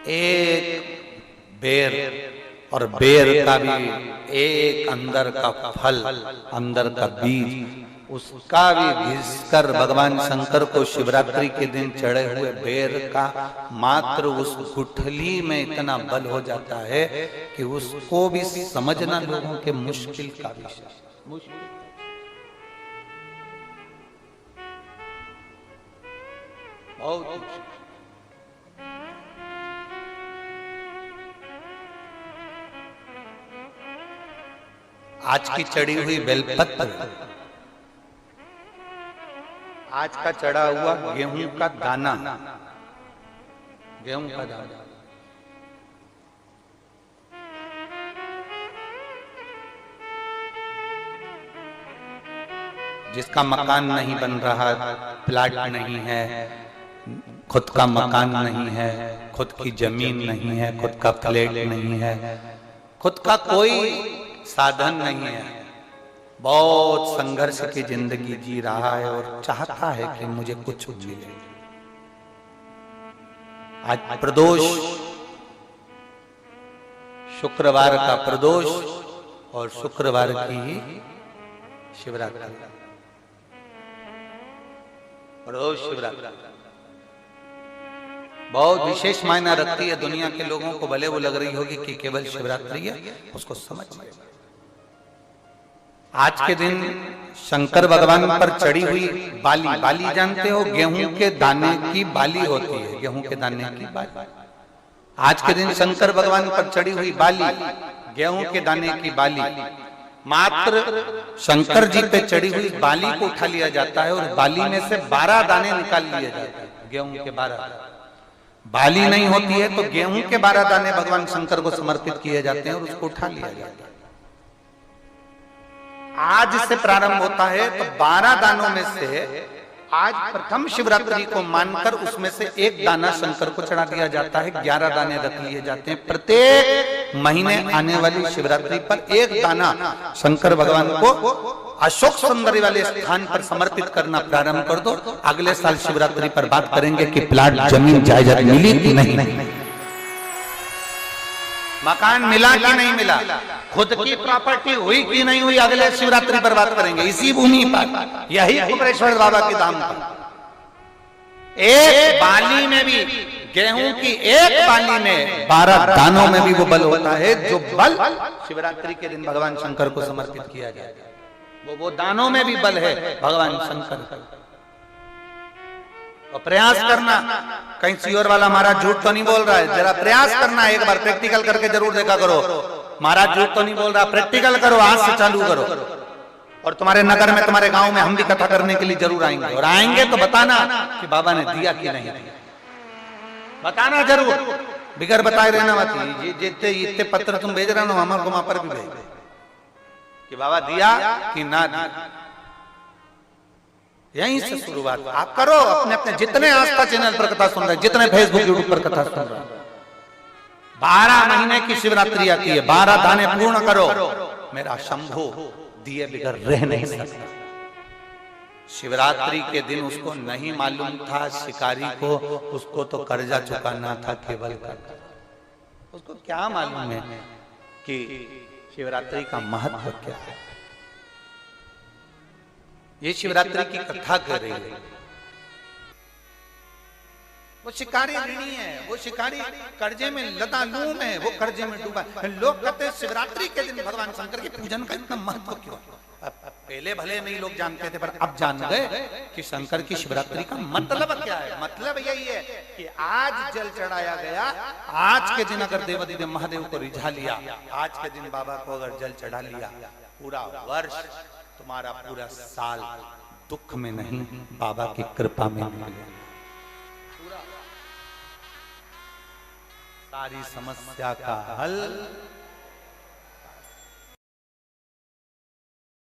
एक बेर, और बेर का भी एक अंदर का फल, अंदर का बीज, उसका भी घिसकर भगवान शंकर को शिवरात्रि के दिन चढ़े हुए बेर का मात्र उस गुठली में इतना बल हो जाता है कि उसको भी समझना लोगों के मुश्किल का विषय, मुश्किल। बहुत आज की चढ़ी हुई बेलपत्र, आज का चढ़ा हुआ गेहूं का दाना, गेहूं का दाना, जिसका मकान नहीं बन रहा, प्लाट नहीं है, खुद का मकान नहीं है, खुद की जमीन नहीं है, खुद का फ्लैट नहीं है, खुद का कोई साधन नहीं है, बहुत संघर्ष की जिंदगी जी रहा है और चाहता है कि मुझे कुछ मिले। आज प्रदोष, शुक्रवार का प्रदोष और शुक्रवार की ही शिवरात्रि, प्रदोष शिवरात्रि बहुत विशेष मायना रखती है। दुनिया के लोगों को भले वो लग रही होगी कि केवल शिवरात्रि है, उसको समझ में। आज के दिन शंकर भगवान पर चढ़ी हुई बाली, बाली जानते हो, गेहूं के दाने की बाली होती है, गेहूं के दाने की बाली। आज के दिन शंकर भगवान पर चढ़ी हुई बाली, गेहूं के दाने की बाली, मात्र शंकर जी पे चढ़ी हुई बाली को उठा लिया जाता है और बाली में से 12 दाने निकाल लिए जाते हैं, गेहूं के 12। बाली नहीं होती है तो गेहूं के 12 दाने भगवान शंकर को समर्पित किए जाते हैं और उसको उठा लिया जाता है। आज से प्रारंभ होता है तो 12 दानों में से आज प्रथम शिवरात्रि को मानकर उसमें से एक दाना शंकर को चढ़ा दिया जाता है, 11 दाने रख लिए जाते हैं। प्रत्येक महीने आने वाली शिवरात्रि पर एक दाना शंकर भगवान को अशोक सुंदरी वाले स्थान पर समर्पित करना प्रारंभ कर दो। अगले साल शिवरात्रि पर बात करेंगे कि प्लाट, जमीन, जायदाद मिली कि नहीं, मकान मिला कि नहीं मिला, खुद की प्रॉपर्टी हुई कि नहीं हुई, अगले शिवरात्रि पर बात करेंगे। इसी भूमि पर, यही कुबेरेश्वर बाबा के धाम पर, एक बाली में भी, गेहूं की एक बाली में 12 दानों में भी वो बल होता है जो बल शिवरात्रि के दिन भगवान शंकर को समर्पित किया जाएगा। वो दानों में भी बल है भगवान शंकर का। और प्रयास करना, कहीं सियोर वाला महाराज झूठ तो नहीं बोल रहा है, जरा प्रयास करना, एक बार प्रैक्टिकल करके जरूर देखा करो। महाराज झूठ तो नहीं बोल रहा, प्रैक्टिकल करो, आज से चालू करो। और तुम्हारे नगर में, तुम्हारे गांव में हम भी कथा करने के लिए जरूर आएंगे, और आएंगे तो बताना कि बाबा ने दिया कि नहीं दिया, बताना जरूर, बिगर बताए रहना मत। जितने इतने पत्र तुम भेज रहे हो हमारे को वहां पर भी भेज कि बाबा दिया कि ना दिया। यहीं से शुरुआत आप करो। अपने अपने जितने आस्था चैनल पर कथा सुन रहे, जितने फेसबुक यूट्यूब पर कथा सुन रहे, 12 महीने की शिवरात्रि आती है, 12 दाने पूर्ण करो। मेरा शंभू दिए बिगर रह नहीं सकता। शिवरात्रि के दिन उसको नहीं मालूम था, शिकारी को, उसको तो कर्जा चुकाना था केवल का। उसको क्या मालूम है कि शिवरात्रि का महत्व क्या है। ये शिवरात्रि की कथा कर रही है। वो शिकारी ऋणी है, वो शिकारी कर्जे में लतालूम है, वो कर्जे में डूबा। लोग कहते हैं शिवरात्रि के दिन भगवान शंकर के पूजन का इतना महत्व क्यों। पहले भले नहीं लोग जानते थे, पर अब जान गए कि शंकर की शिवरात्रि का मतलब क्या है। मतलब यही है कि आज जल चढ़ाया गया, आज के दिन अगर देवादिदेव महादेव को रिझा लिया, आज के दिन बाबा को अगर जल चढ़ा लिया, पूरा वर्ष, तुम्हारा पूरा साल दुख में नहीं, बाबा की कृपा में निकलेगा। सारी समस्या का हल